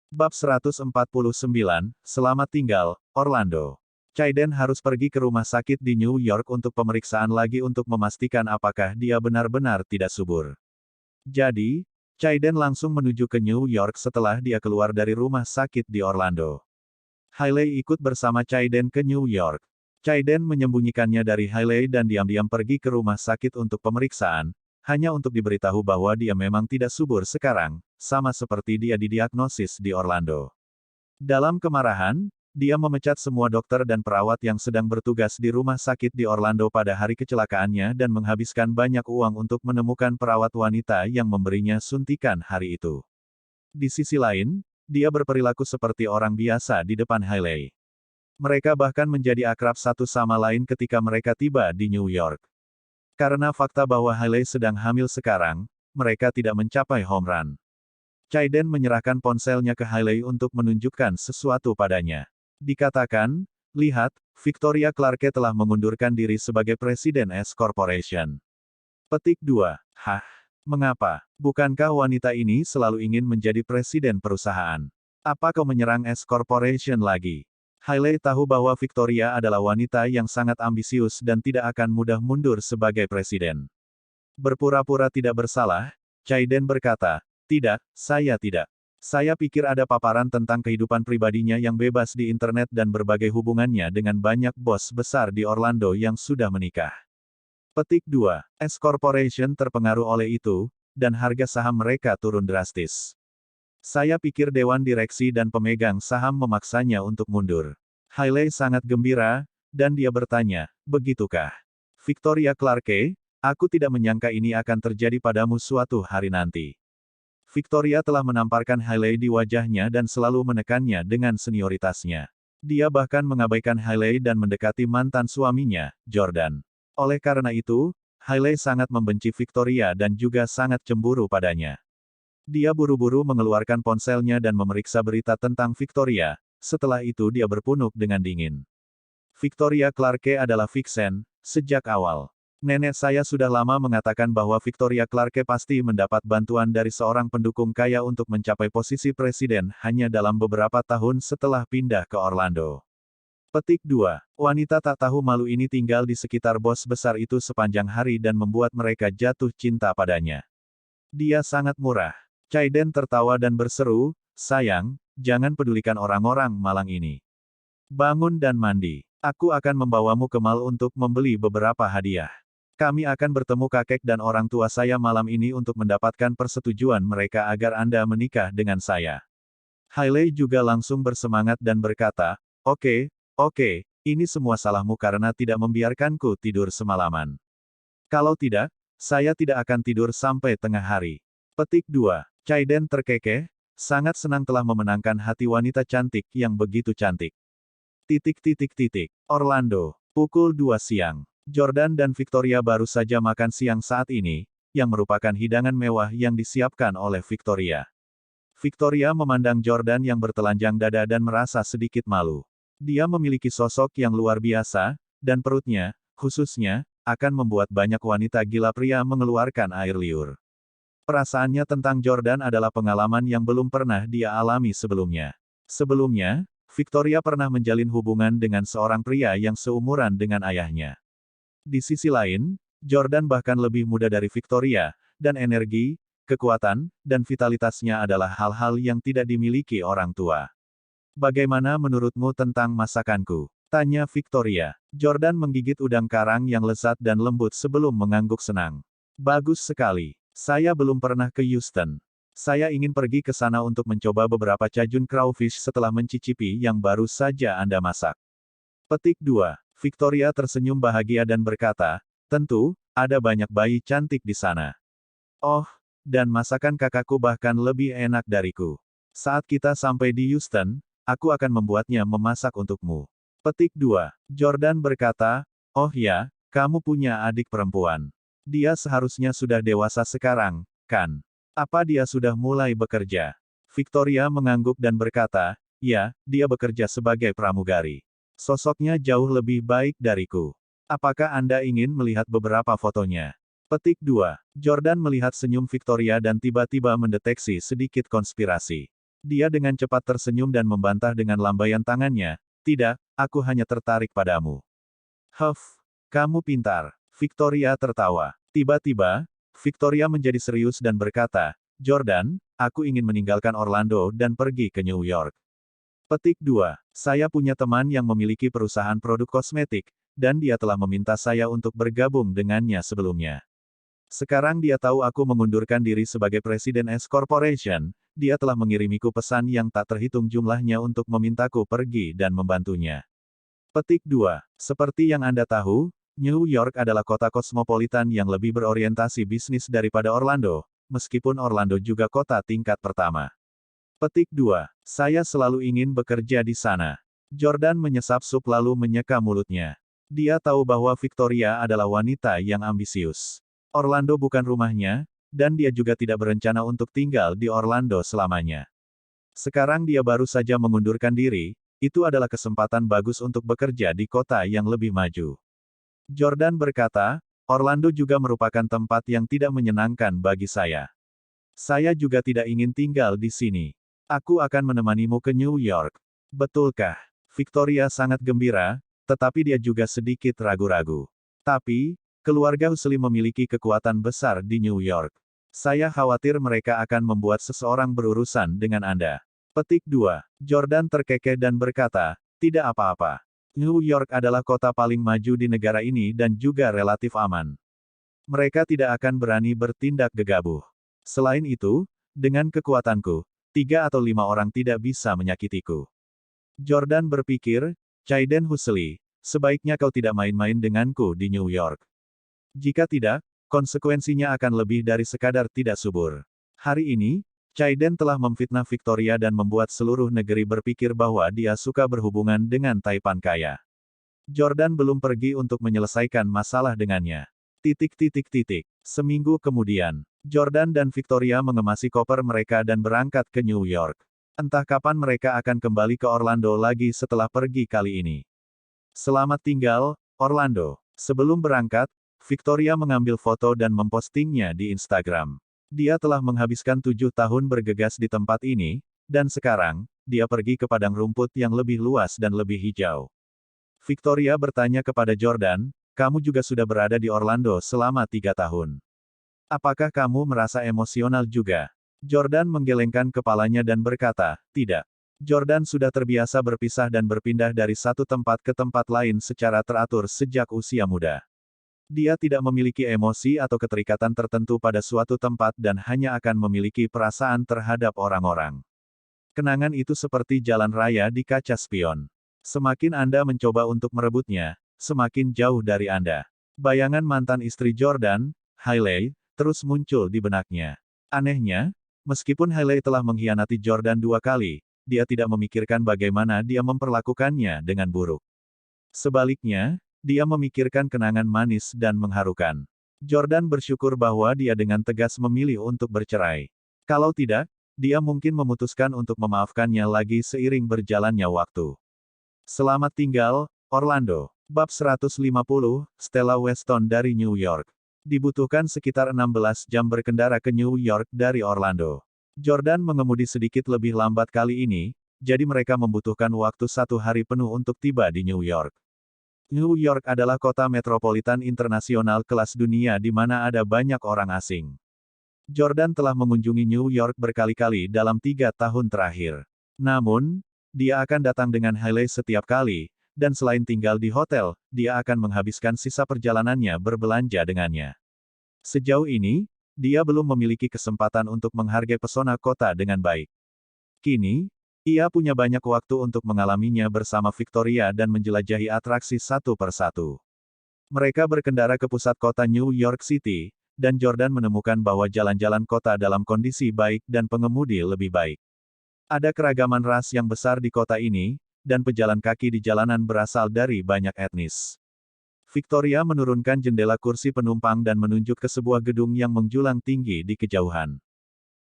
Bab 149, Selamat tinggal, Orlando. Chaiden harus pergi ke rumah sakit di New York untuk pemeriksaan lagi untuk memastikan apakah dia benar-benar tidak subur. Jadi, Chaiden langsung menuju ke New York setelah dia keluar dari rumah sakit di Orlando. Hailey ikut bersama Chaiden ke New York. Chaiden menyembunyikannya dari Hailey dan diam-diam pergi ke rumah sakit untuk pemeriksaan, hanya untuk diberitahu bahwa dia memang tidak subur sekarang, sama seperti dia didiagnosis di Orlando. Dalam kemarahan, dia memecat semua dokter dan perawat yang sedang bertugas di rumah sakit di Orlando pada hari kecelakaannya dan menghabiskan banyak uang untuk menemukan perawat wanita yang memberinya suntikan hari itu. Di sisi lain, dia berperilaku seperti orang biasa di depan Hailey. Mereka bahkan menjadi akrab satu sama lain ketika mereka tiba di New York. Karena fakta bahwa Hailey sedang hamil sekarang, mereka tidak mencapai home run. Chaiden menyerahkan ponselnya ke Hailey untuk menunjukkan sesuatu padanya. Dikatakan, lihat, Victoria Clarke telah mengundurkan diri sebagai Presiden S Corporation. Petik 2. Hah? Mengapa? Bukankah wanita ini selalu ingin menjadi presiden perusahaan? Apa kau menyerang S Corporation lagi? Hailey tahu bahwa Victoria adalah wanita yang sangat ambisius dan tidak akan mudah mundur sebagai presiden. Berpura-pura tidak bersalah, Chaiden berkata, tidak, saya tidak. Saya pikir ada paparan tentang kehidupan pribadinya yang bebas di internet dan berbagai hubungannya dengan banyak bos besar di Orlando yang sudah menikah. Petik 2. S Corporation terpengaruh oleh itu, dan harga saham mereka turun drastis. Saya pikir dewan direksi dan pemegang saham memaksanya untuk mundur. Hailey sangat gembira, dan dia bertanya, begitukah? Victoria Clarke, aku tidak menyangka ini akan terjadi padamu suatu hari nanti. Victoria telah menamparkan Hailey di wajahnya dan selalu menekannya dengan senioritasnya. Dia bahkan mengabaikan Hailey dan mendekati mantan suaminya, Jordan. Oleh karena itu, Hailey sangat membenci Victoria dan juga sangat cemburu padanya. Dia buru-buru mengeluarkan ponselnya dan memeriksa berita tentang Victoria, setelah itu dia berpunuk dengan dingin. Victoria Clarke adalah vixen, sejak awal. Nenek saya sudah lama mengatakan bahwa Victoria Clarke pasti mendapat bantuan dari seorang pendukung kaya untuk mencapai posisi presiden hanya dalam beberapa tahun setelah pindah ke Orlando. Petik 2. Wanita tak tahu malu ini tinggal di sekitar bos besar itu sepanjang hari dan membuat mereka jatuh cinta padanya. Dia sangat murah. Chaiden tertawa dan berseru, sayang, jangan pedulikan orang-orang malang ini. Bangun dan mandi. Aku akan membawamu ke mall untuk membeli beberapa hadiah. Kami akan bertemu kakek dan orang tua saya malam ini untuk mendapatkan persetujuan mereka agar Anda menikah dengan saya. Hailey juga langsung bersemangat dan berkata, oke, ini semua salahmu karena tidak membiarkanku tidur semalaman. Kalau tidak, saya tidak akan tidur sampai tengah hari. Petik 2. Chaiden terkekeh, sangat senang telah memenangkan hati wanita cantik yang begitu cantik. Orlando, pukul 2 siang. Jordan dan Victoria baru saja makan siang saat ini, yang merupakan hidangan mewah yang disiapkan oleh Victoria. Victoria memandang Jordan yang bertelanjang dada dan merasa sedikit malu. Dia memiliki sosok yang luar biasa, dan perutnya, khususnya, akan membuat banyak wanita gila pria mengeluarkan air liur. Perasaannya tentang Jordan adalah pengalaman yang belum pernah dia alami sebelumnya. Sebelumnya, Victoria pernah menjalin hubungan dengan seorang pria yang seumuran dengan ayahnya. Di sisi lain, Jordan bahkan lebih muda dari Victoria, dan energi, kekuatan, dan vitalitasnya adalah hal-hal yang tidak dimiliki orang tua. Bagaimana menurutmu tentang masakanku? Tanya Victoria. Jordan menggigit udang karang yang lezat dan lembut sebelum mengangguk senang. Bagus sekali. Saya belum pernah ke Houston. Saya ingin pergi ke sana untuk mencoba beberapa cajun crawfish setelah mencicipi yang baru saja Anda masak. Petik 2. Victoria tersenyum bahagia dan berkata, tentu, ada banyak bayi cantik di sana. Oh, dan masakan kakakku bahkan lebih enak dariku. Saat kita sampai di Houston, aku akan membuatnya memasak untukmu. Petik 2. Jordan berkata, oh ya, kamu punya adik perempuan. Dia seharusnya sudah dewasa sekarang, kan? Apa dia sudah mulai bekerja? Victoria mengangguk dan berkata, ya, dia bekerja sebagai pramugari. Sosoknya jauh lebih baik dariku. Apakah Anda ingin melihat beberapa fotonya? Petik 2. Jordan melihat senyum Victoria dan tiba-tiba mendeteksi sedikit konspirasi. Dia dengan cepat tersenyum dan membantah dengan lambaian tangannya, "Tidak, aku hanya tertarik padamu." "Huff, kamu pintar." Victoria tertawa. Tiba-tiba, Victoria menjadi serius dan berkata, "Jordan, aku ingin meninggalkan Orlando dan pergi ke New York." Petik 2. Saya punya teman yang memiliki perusahaan produk kosmetik, dan dia telah meminta saya untuk bergabung dengannya sebelumnya. Sekarang dia tahu aku mengundurkan diri sebagai Presiden S Corporation, dia telah mengirimiku pesan yang tak terhitung jumlahnya untuk memintaku pergi dan membantunya. Petik 2. Seperti yang Anda tahu, New York adalah kota kosmopolitan yang lebih berorientasi bisnis daripada Orlando, meskipun Orlando juga kota tingkat pertama. Petik 2. Saya selalu ingin bekerja di sana. Jordan menyesap sup lalu menyeka mulutnya. Dia tahu bahwa Victoria adalah wanita yang ambisius. Orlando bukan rumahnya, dan dia juga tidak berencana untuk tinggal di Orlando selamanya. Sekarang dia baru saja mengundurkan diri, itu adalah kesempatan bagus untuk bekerja di kota yang lebih maju. Jordan berkata, Orlando juga merupakan tempat yang tidak menyenangkan bagi saya. Saya juga tidak ingin tinggal di sini. Aku akan menemanimu ke New York. Betulkah? Victoria sangat gembira, tetapi dia juga sedikit ragu-ragu. Tapi, keluarga Husli memiliki kekuatan besar di New York. Saya khawatir mereka akan membuat seseorang berurusan dengan Anda. Petik 2. Jordan terkekeh dan berkata, "Tidak apa-apa. New York adalah kota paling maju di negara ini dan juga relatif aman. Mereka tidak akan berani bertindak gegabah. Selain itu, dengan kekuatanku, 3 atau 5 orang tidak bisa menyakitiku." Jordan berpikir, Chaiden Husli, sebaiknya kau tidak main-main denganku di New York. Jika tidak, konsekuensinya akan lebih dari sekadar tidak subur. Hari ini, Chaiden telah memfitnah Victoria dan membuat seluruh negeri berpikir bahwa dia suka berhubungan dengan Taipan kaya. Jordan belum pergi untuk menyelesaikan masalah dengannya. Seminggu kemudian, Jordan dan Victoria mengemasi koper mereka dan berangkat ke New York. Entah kapan mereka akan kembali ke Orlando lagi setelah pergi kali ini. Selamat tinggal, Orlando. Sebelum berangkat, Victoria mengambil foto dan mempostingnya di Instagram. Dia telah menghabiskan 7 tahun bergegas di tempat ini, dan sekarang, dia pergi ke padang rumput yang lebih luas dan lebih hijau. Victoria bertanya kepada Jordan, "Kamu juga sudah berada di Orlando selama 3 tahun. Apakah kamu merasa emosional juga?" Jordan menggelengkan kepalanya dan berkata, "Tidak." Jordan sudah terbiasa berpisah dan berpindah dari satu tempat ke tempat lain secara teratur sejak usia muda. Dia tidak memiliki emosi atau keterikatan tertentu pada suatu tempat dan hanya akan memiliki perasaan terhadap orang-orang. Kenangan itu seperti jalan raya di kaca spion. Semakin Anda mencoba untuk merebutnya, semakin jauh dari Anda. Bayangan mantan istri Jordan, Hailey, terus muncul di benaknya. Anehnya, meskipun Hailey telah mengkhianati Jordan 2 kali, dia tidak memikirkan bagaimana dia memperlakukannya dengan buruk. Sebaliknya, dia memikirkan kenangan manis dan mengharukan. Jordan bersyukur bahwa dia dengan tegas memilih untuk bercerai. Kalau tidak, dia mungkin memutuskan untuk memaafkannya lagi seiring berjalannya waktu. Selamat tinggal, Orlando. Bab 150, Stella Weston dari New York. Dibutuhkan sekitar 16 jam berkendara ke New York dari Orlando. Jordan mengemudi sedikit lebih lambat kali ini, jadi mereka membutuhkan waktu 1 hari penuh untuk tiba di New York. New York adalah kota metropolitan internasional kelas dunia di mana ada banyak orang asing. Jordan telah mengunjungi New York berkali-kali dalam 3 tahun terakhir. Namun, dia akan datang dengan Hailey setiap kali, dan selain tinggal di hotel, dia akan menghabiskan sisa perjalanannya berbelanja dengannya. Sejauh ini, dia belum memiliki kesempatan untuk menghargai pesona kota dengan baik. Kini, ia punya banyak waktu untuk mengalaminya bersama Victoria dan menjelajahi atraksi satu persatu. Mereka berkendara ke pusat kota New York City, dan Jordan menemukan bahwa jalan-jalan kota dalam kondisi baik dan pengemudi lebih baik. Ada keragaman ras yang besar di kota ini, dan pejalan kaki di jalanan berasal dari banyak etnis. Victoria menurunkan jendela kursi penumpang dan menunjuk ke sebuah gedung yang menjulang tinggi di kejauhan.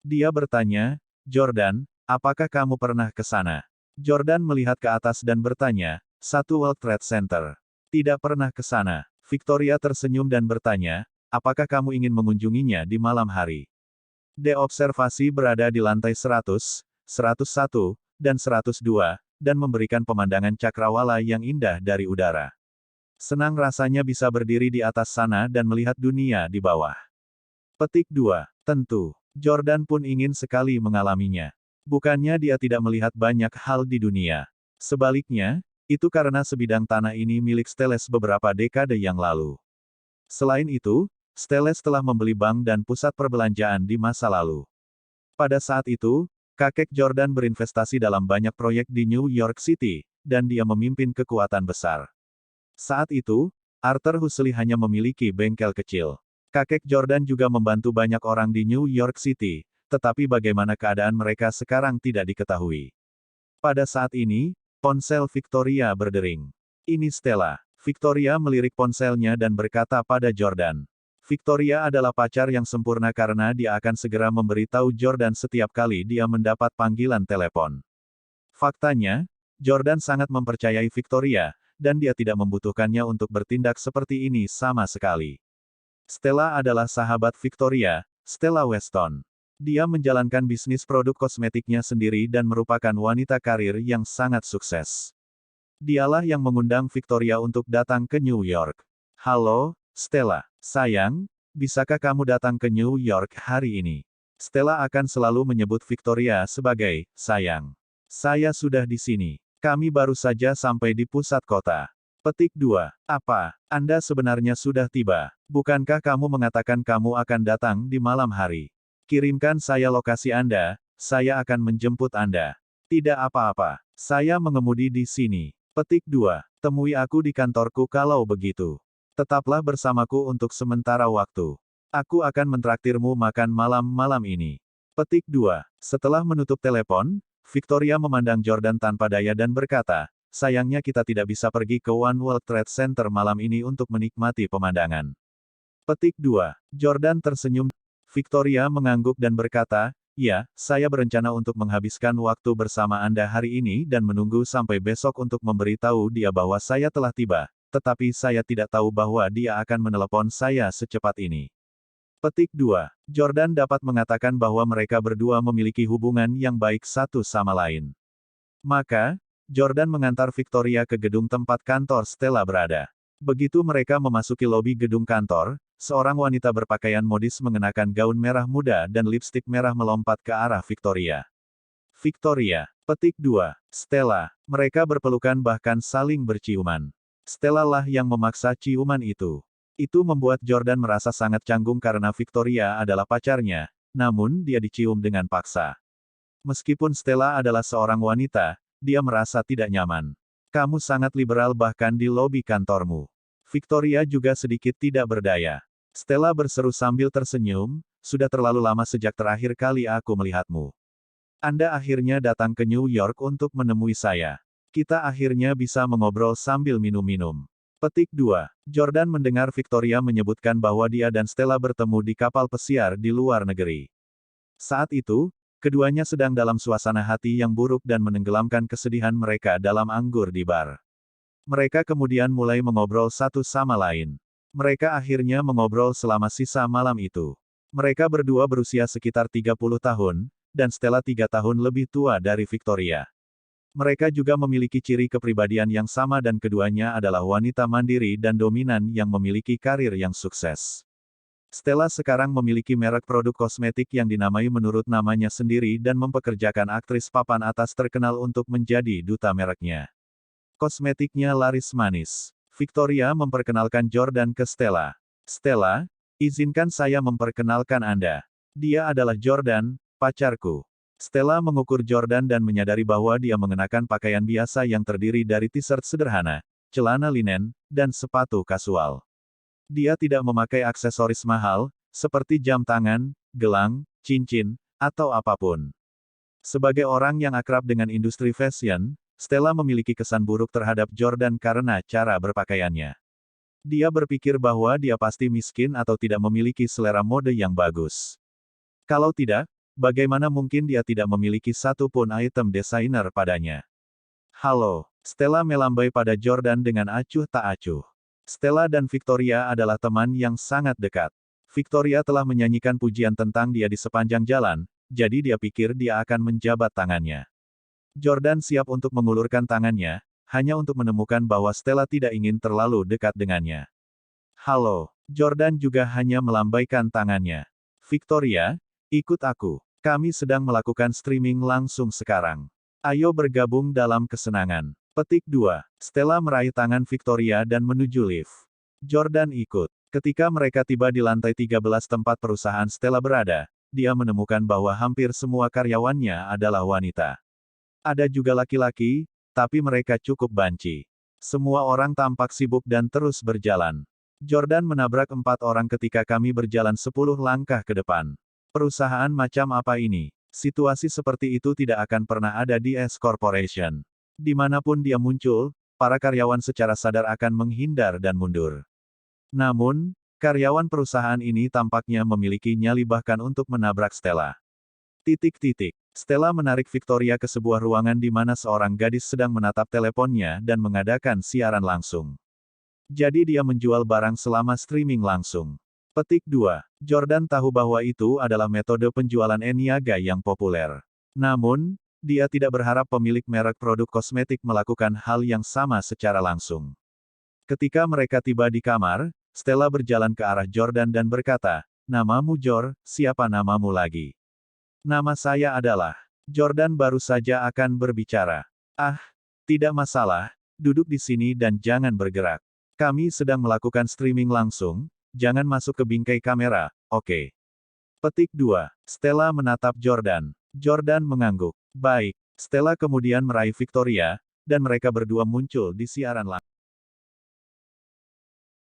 Dia bertanya, "Jordan, apakah kamu pernah ke sana?" Jordan melihat ke atas dan bertanya, "Satu World Trade Center." "Tidak pernah ke sana." Victoria tersenyum dan bertanya, "Apakah kamu ingin mengunjunginya di malam hari?" De observasi berada di lantai 100, 101, dan 102, dan memberikan pemandangan cakrawala yang indah dari udara. Senang rasanya bisa berdiri di atas sana dan melihat dunia di bawah. Petik 2. Tentu, Jordan pun ingin sekali mengalaminya. Bukannya dia tidak melihat banyak hal di dunia. Sebaliknya, itu karena sebidang tanah ini milik Steles beberapa dekade yang lalu. Selain itu, Steles telah membeli bank dan pusat perbelanjaan di masa lalu. Pada saat itu, kakek Jordan berinvestasi dalam banyak proyek di New York City, dan dia memimpin kekuatan besar. Saat itu, Arthur Huxley hanya memiliki bengkel kecil. Kakek Jordan juga membantu banyak orang di New York City, tetapi bagaimana keadaan mereka sekarang tidak diketahui. Pada saat ini, ponsel Victoria berdering. Ini Stella. Victoria melirik ponselnya dan berkata pada Jordan. Victoria adalah pacar yang sempurna karena dia akan segera memberitahu Jordan setiap kali dia mendapat panggilan telepon. Faktanya, Jordan sangat mempercayai Victoria, dan dia tidak membutuhkannya untuk bertindak seperti ini sama sekali. Stella adalah sahabat Victoria, Stella Weston. Dia menjalankan bisnis produk kosmetiknya sendiri dan merupakan wanita karir yang sangat sukses. Dialah yang mengundang Victoria untuk datang ke New York. Halo, Stella. Sayang, bisakah kamu datang ke New York hari ini? Stella akan selalu menyebut Victoria sebagai sayang. Saya sudah di sini. Kami baru saja sampai di pusat kota. Petik 2. Apa, Anda sebenarnya sudah tiba? Bukankah kamu mengatakan kamu akan datang di malam hari? Kirimkan saya lokasi Anda, saya akan menjemput Anda. Tidak apa-apa, saya mengemudi di sini. Petik 2. Temui aku di kantorku kalau begitu. Tetaplah bersamaku untuk sementara waktu. Aku akan mentraktirmu makan malam ini. Petik 2. Setelah menutup telepon, Victoria memandang Jordan tanpa daya dan berkata, sayangnya kita tidak bisa pergi ke One World Trade Center malam ini untuk menikmati pemandangan. Petik 2. Jordan tersenyum. Victoria mengangguk dan berkata, ya, saya berencana untuk menghabiskan waktu bersama Anda hari ini dan menunggu sampai besok untuk memberitahu dia bahwa saya telah tiba, tetapi saya tidak tahu bahwa dia akan menelepon saya secepat ini. Petik 2. Jordan dapat mengatakan bahwa mereka berdua memiliki hubungan yang baik satu sama lain. Maka, Jordan mengantar Victoria ke gedung tempat kantor Stella berada. Begitu mereka memasuki lobi gedung kantor, seorang wanita berpakaian modis mengenakan gaun merah muda dan lipstik merah melompat ke arah Victoria. Victoria. Petik 2. Stella. Mereka berpelukan bahkan saling berciuman. Stella lah yang memaksa ciuman itu. Itu membuat Jordan merasa sangat canggung karena Victoria adalah pacarnya, namun dia dicium dengan paksa. Meskipun Stella adalah seorang wanita, dia merasa tidak nyaman. Kamu sangat liberal bahkan di lobi kantormu. Victoria juga sedikit tidak berdaya. Stella berseru sambil tersenyum, sudah terlalu lama sejak terakhir kali aku melihatmu. Anda akhirnya datang ke New York untuk menemui saya. Kita akhirnya bisa mengobrol sambil minum-minum. Petik 2. Jordan mendengar Victoria menyebutkan bahwa dia dan Stella bertemu di kapal pesiar di luar negeri. Saat itu, keduanya sedang dalam suasana hati yang buruk dan menenggelamkan kesedihan mereka dalam anggur di bar. Mereka kemudian mulai mengobrol satu sama lain. Mereka akhirnya mengobrol selama sisa malam itu. Mereka berdua berusia sekitar 30 tahun, dan Stella 3 tahun lebih tua dari Victoria. Mereka juga memiliki ciri kepribadian yang sama dan keduanya adalah wanita mandiri dan dominan yang memiliki karir yang sukses. Stella sekarang memiliki merek produk kosmetik yang dinamai menurut namanya sendiri dan mempekerjakan aktris papan atas terkenal untuk menjadi duta mereknya. Kosmetiknya laris manis. Victoria memperkenalkan Jordan ke Stella. Stella, izinkan saya memperkenalkan Anda. Dia adalah Jordan, pacarku. Stella mengukur Jordan dan menyadari bahwa dia mengenakan pakaian biasa yang terdiri dari t-shirt sederhana, celana linen, dan sepatu kasual. Dia tidak memakai aksesoris mahal, seperti jam tangan, gelang, cincin, atau apapun. Sebagai orang yang akrab dengan industri fashion, Stella memiliki kesan buruk terhadap Jordan karena cara berpakaiannya. Dia berpikir bahwa dia pasti miskin atau tidak memiliki selera mode yang bagus. Kalau tidak, bagaimana mungkin dia tidak memiliki satu pun item desainer padanya? Halo, Stella melambai pada Jordan dengan acuh tak acuh. Stella dan Victoria adalah teman yang sangat dekat. Victoria telah menyanyikan pujian tentang dia di sepanjang jalan, jadi dia pikir dia akan menjabat tangannya. Jordan siap untuk mengulurkan tangannya, hanya untuk menemukan bahwa Stella tidak ingin terlalu dekat dengannya. Halo, Jordan juga hanya melambaikan tangannya. Victoria, ikut aku. Kami sedang melakukan streaming langsung sekarang. Ayo bergabung dalam kesenangan. Petik 2. Stella meraih tangan Victoria dan menuju lift. Jordan ikut. Ketika mereka tiba di lantai 13 tempat perusahaan Stella berada, dia menemukan bahwa hampir semua karyawannya adalah wanita. Ada juga laki-laki, tapi mereka cukup banci. Semua orang tampak sibuk dan terus berjalan. Jordan menabrak 4 orang ketika kami berjalan 10 langkah ke depan. Perusahaan macam apa ini? Situasi seperti itu tidak akan pernah ada di S Corporation. Dimanapun dia muncul, para karyawan secara sadar akan menghindar dan mundur. Namun, karyawan perusahaan ini tampaknya memiliki nyali bahkan untuk menabrak Stella. Stella menarik Victoria ke sebuah ruangan di mana seorang gadis sedang menatap teleponnya dan mengadakan siaran langsung. Jadi dia menjual barang selama streaming langsung. Petik 2. Jordan tahu bahwa itu adalah metode penjualan e-niaga yang populer. Namun, dia tidak berharap pemilik merek produk kosmetik melakukan hal yang sama secara langsung. Ketika mereka tiba di kamar, Stella berjalan ke arah Jordan dan berkata, "Namamu Jor, siapa namamu lagi?" "Nama saya adalah..." Jordan baru saja akan berbicara. "Ah, tidak masalah, duduk di sini dan jangan bergerak. Kami sedang melakukan streaming langsung, jangan masuk ke bingkai kamera, oke?" Petik 2. Stella menatap Jordan. Jordan mengangguk. Baik. Stella kemudian meraih Victoria, dan mereka berdua muncul di siaran langsung.